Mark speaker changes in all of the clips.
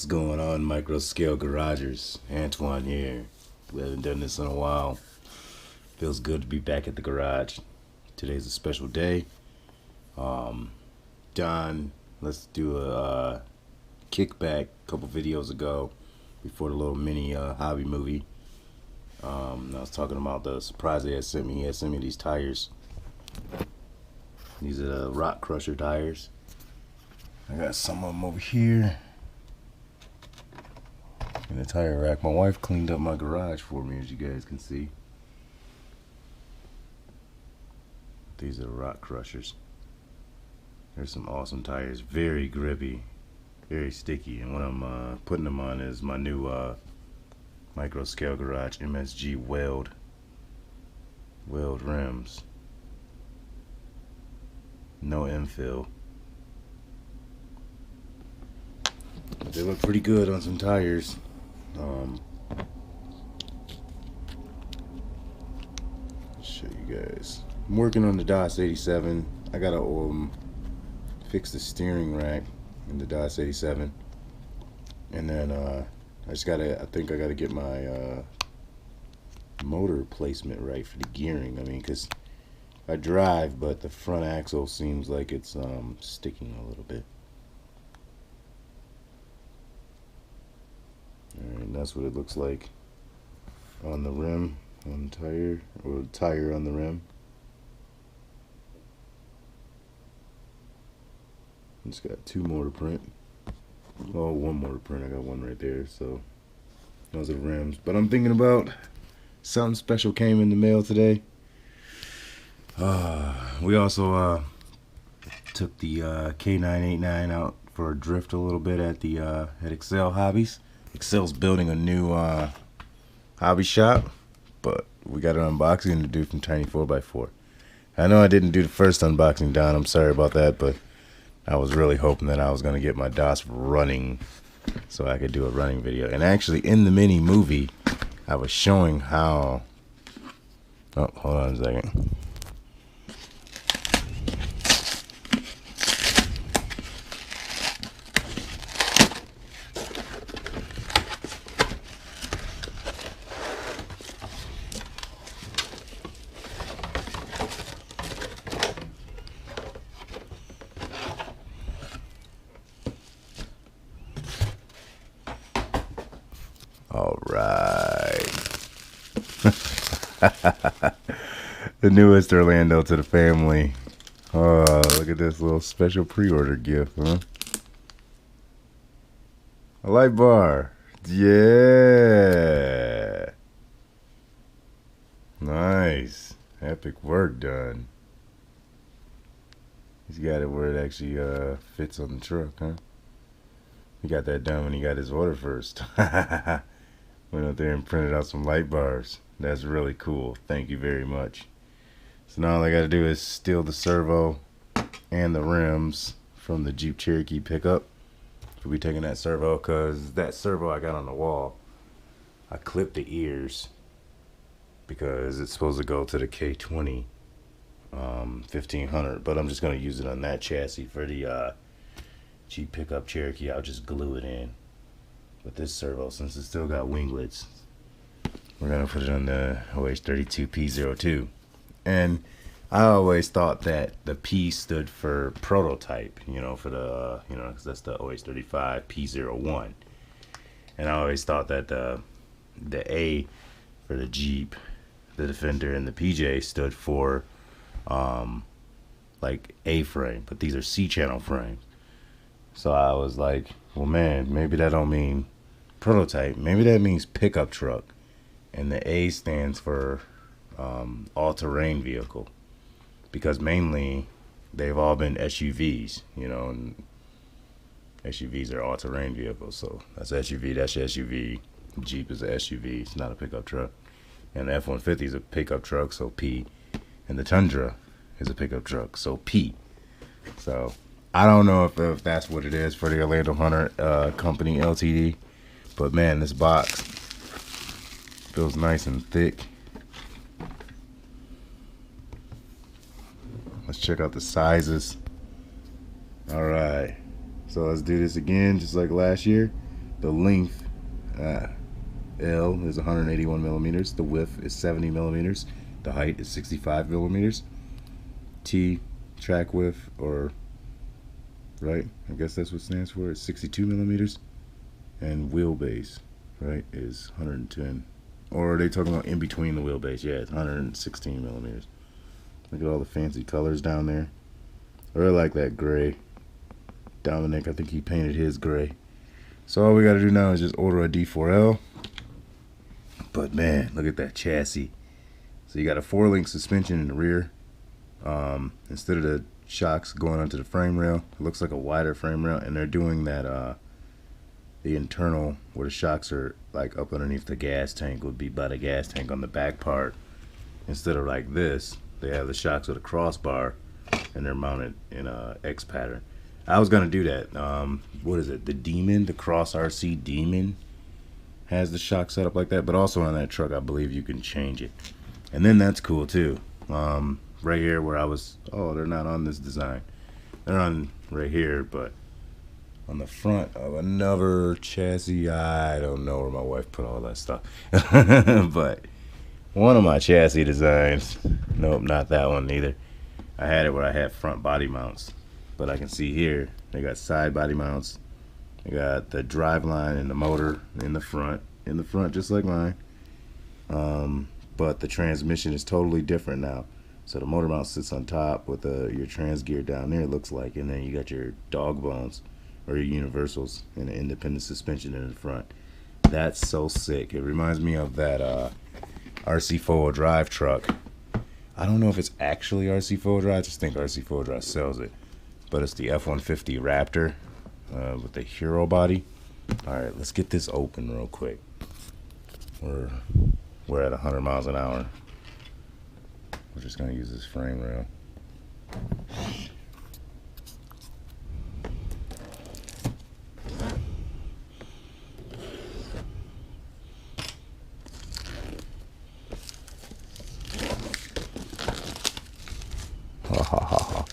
Speaker 1: What's going on, MicroScaleGaragers? Antoine here. We haven't done this in a while. Feels good to be back at the garage. Today's a special day. Don, let's do a kickback a couple videos ago before the little mini hobby movie. I was talking about the surprise he had sent me. He had sent me these tires. These are the rock crusher tires. I got some of them over here in the tire rack. My wife cleaned up my garage for me, as you guys can see. These are rock crushers. There's some awesome tires, very grippy, very sticky, and what I'm putting them on is my new MicroScaleGarage MSG weld rims. No infill. But they look pretty good on some tires. Let's show you guys. I'm working on the DOS 87. I gotta fix the steering rack in the DOS 87, and then I think I gotta get my motor placement right for the gearing. I mean, because I drive, but the front axle seems like it's sticking a little bit. Alright, that's what it looks like on the rim, on the tire, or the tire on the rim. It's got two more to print. Oh, one more to print. I got one right there. So those are the rims. But I'm thinking about something special came in the mail today. We also took the K989 out for a drift a little bit at the at Excel Hobbies. Excel's building a new hobby shop, but we got an unboxing to do from Tiny 4x4. I know I didn't do the first unboxing, Don. I'm sorry about that, but I was really hoping that I was going to get my DOS running so I could do a running video. And actually, in the mini movie, I was showing how... Oh, hold on a second. All right. The newest Orlando to the family. Oh, look at this little special pre-order gift, huh? A light bar. Yeah. Nice. Epic work done. He's got it where it actually fits on the truck, huh? He got that done when he got his order first. Went out there and printed out some light bars. That's really cool. Thank you very much. So now all I gotta do is steal the servo and the rims from the Jeep Cherokee pickup. We'll be taking that servo, because that servo I got on the wall, I clipped the ears because it's supposed to go to the K20 1500, but I'm just gonna use it on that chassis. For the Jeep pickup Cherokee, I'll just glue it in. But this servo, since it's still got winglets, we're gonna put it on the OH32P02. And I always thought that the P stood for prototype, you know, for the because that's the OH35P01. And I always thought that the A for the Jeep, the Defender, and the PJ stood for like A-frame, but these are C-channel frames. So I was like, well, man, maybe that don't mean prototype. Maybe that means pickup truck. And the A stands for all-terrain vehicle, because mainly they've all been SUVs, you know, and SUVs are all-terrain vehicles. So that's SUV, that's SUV. Jeep is a SUV, it's not a pickup truck. And the F-150 is a pickup truck, so P. And the Tundra is a pickup truck, so P. So I don't know if that's what it is for the Orlandoo Hunter Company Ltd. But man, this box feels nice and thick. Let's check out the sizes. Alright, so let's do this again just like last year. The length, L is 181 millimeters. The width is 70 millimeters. The height is 65 millimeters. T, track width, or right, I guess that's what it stands for, it's 62 millimeters. And wheelbase, right, is 110. Or are they talking about in between the wheelbase? Yeah, it's 116 millimeters. Look at all the fancy colors down there. I really like that gray. Dominic, I think he painted his gray. So all we got to do now is just order a D4L. But man, look at that chassis. So you got a 4-link suspension in the rear. Instead of the shocks going onto the frame rail, it looks like a wider frame rail, and they're doing that the internal where the shocks are like up underneath the gas tank would be by the gas tank on the back part. Instead of like this, they have the shocks with a crossbar and they're mounted in a X pattern. I was gonna do that. What is it? The Demon, the Cross RC Demon has the shock set up like that, but also on that truck I believe you can change it. And then that's cool too. Right here where I was, oh, they're not on this design. They're on right here, but on the front of another chassis, I don't know where my wife put all that stuff. But one of my chassis designs, nope, not that one either. I had it where I had front body mounts, but I can see here they got side body mounts. They got the drive line and the motor in the front just like mine. But the transmission is totally different now. So the motor mount sits on top with your trans gear down there, it looks like, and then you got your dog bones or your universals and an independent suspension in the front. That's so sick. It reminds me of that RC 4-wheel drive truck. I don't know if it's actually RC 4-wheel drive. I just think RC 4-wheel drive sells it. But it's the F-150 Raptor with the Hero body. All right, let's get this open real quick. We're at 100 miles an hour. We're just gonna use this frame rail. Ha ha ha ha.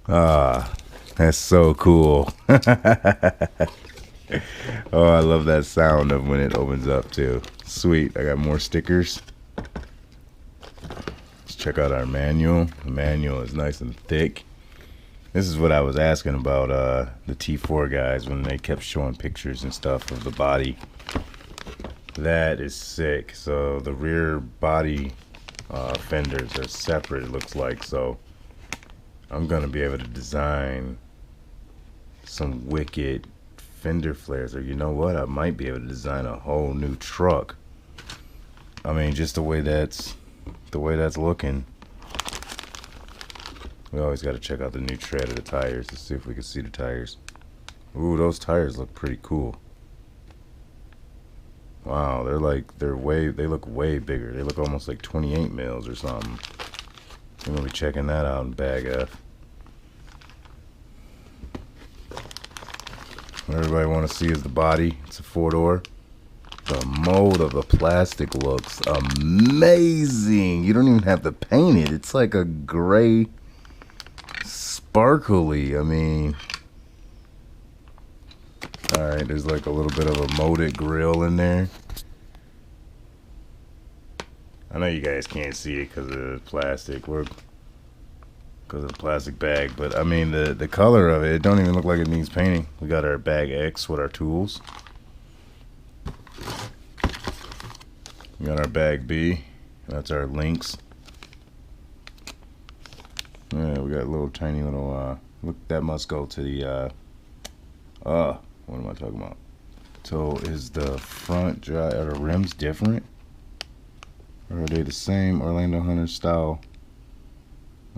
Speaker 1: Ah, that's so cool. Oh, I love that sound of when it opens up too. Sweet. I got more stickers. Let's check out our manual. The manual is nice and thick. This is what I was asking about the T4 guys when they kept showing pictures and stuff of the body. That is sick. So the rear body fenders are separate, it looks like. So I'm gonna be able to design some wicked fender flares, or you know what, I might be able to design a whole new truck. I mean, just the way that's looking. We always got to check out the new tread of the tires to see if we can see the tires. Ooh, those tires look pretty cool. Wow, they look way bigger. They look almost like 28 mils or something. I'm gonna be checking that out in Bag F. What everybody want to see is the body. It's a 4-door. The mold of the plastic looks amazing. You don't even have to paint it. It's like a gray, sparkly. I mean, all right. There's like a little bit of a molded grill in there. I know you guys can't see it because of the plastic. Because of the plastic bag, but I mean the color of it don't even look like it needs painting. We got our bag X with our tools. We got our bag B. That's our links. Yeah, we got a little tiny little look, that must go to the what am I talking about? So is the front are the rims different? Or are they the same Orlandoo Hunter style?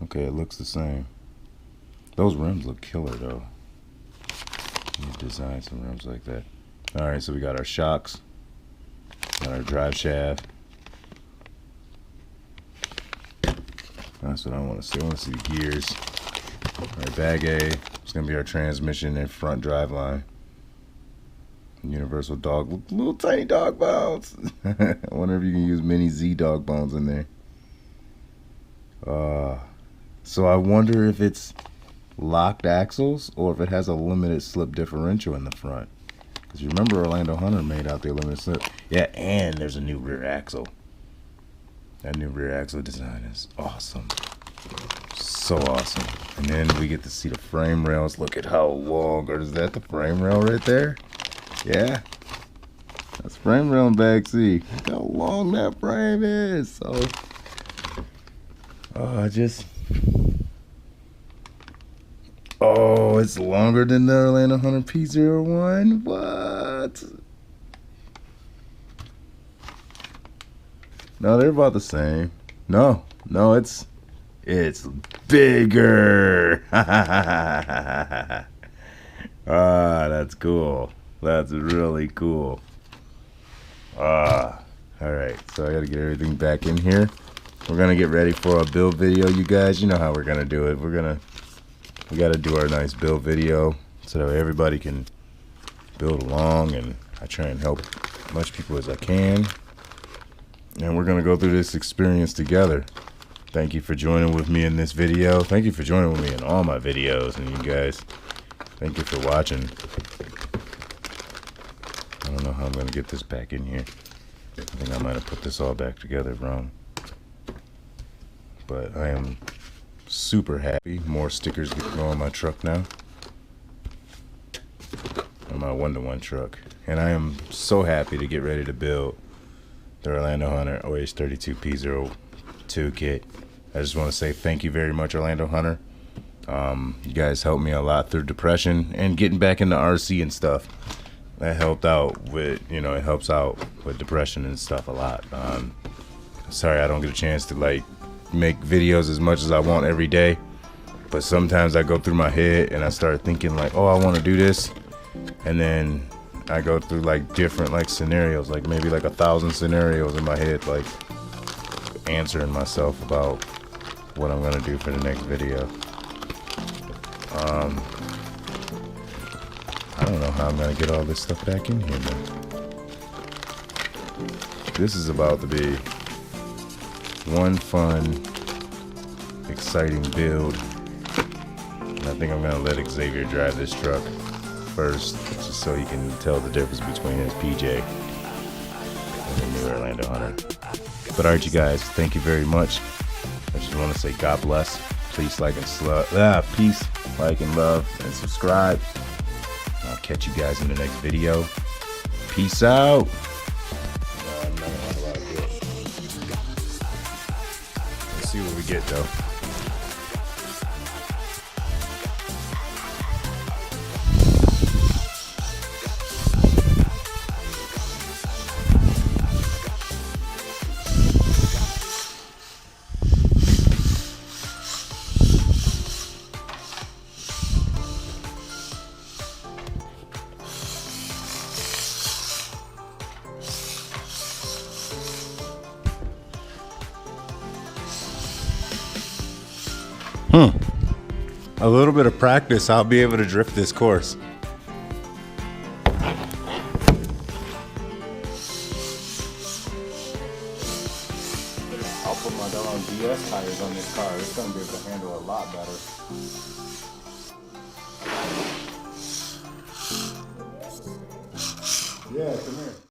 Speaker 1: Okay, it looks the same. Those rims look killer though. You design some rims like that. Alright, so we got our shocks, got our drive shaft, That's what I want to see. I want to see the gears. All right, bag A. It's going to be our transmission and front drive line. Universal dog, little tiny dog bones. I wonder if you can use mini Z dog bones in there. So I wonder if it's locked axles or if it has a limited slip differential in the front. Because you remember Orlandoo Hunter made out the limited slip. Yeah, and there's a new rear axle. That new rear axle design is awesome. So awesome. And then we get to see the frame rails. Look at how long, or is that the frame rail right there? Yeah. That's frame rail in bag C. Look how long that frame is. So, oh, it's longer than the Orlandoo Hunter P01. What? No, they're about the same. No, it's bigger. That's cool. That's really cool. All right, so I gotta get everything back in here. We're gonna get ready for a build video, you guys. You know how we're gonna do it. We gotta do our nice build video so that everybody can build along, and I try and help as much people as I can. And we're gonna go through this experience together. Thank you for joining with me in this video. Thank you for joining with me in all my videos, and you guys, thank you for watching. I don't know how I'm gonna get this back in here. I think I might have put this all back together wrong. But I am super happy. More stickers get to go on my truck now. On my one-to-one truck. And I am so happy to get ready to build the Orlandoo Hunter OH32P02 kit. I just want to say thank you very much, Orlandoo Hunter. You guys helped me a lot through depression and getting back into RC and stuff. That helped out with, it helps out with depression and stuff a lot. Sorry I don't get a chance to make videos as much as I want every day, but sometimes I go through my head and I start thinking oh, I want to do this, and then I go through different scenarios, maybe 1,000 scenarios in my head, answering myself about what I'm gonna do for the next video. I don't know how I'm gonna get all this stuff back in here, man. This is about to be one fun, exciting build. And I think I'm gonna let Xavier drive this truck first, just so he can tell the difference between his PJ and the new Orlandoo Hunter. But alright, you guys, thank you very much. I just want to say God bless. Please peace, like and love, and subscribe. I'll catch you guys in the next video. Peace out. Let's see what we get though. A little bit of practice, I'll be able to drift this course. I'll put my darn DS tires on this car. It's going to be able to handle a lot better. Yeah, come here.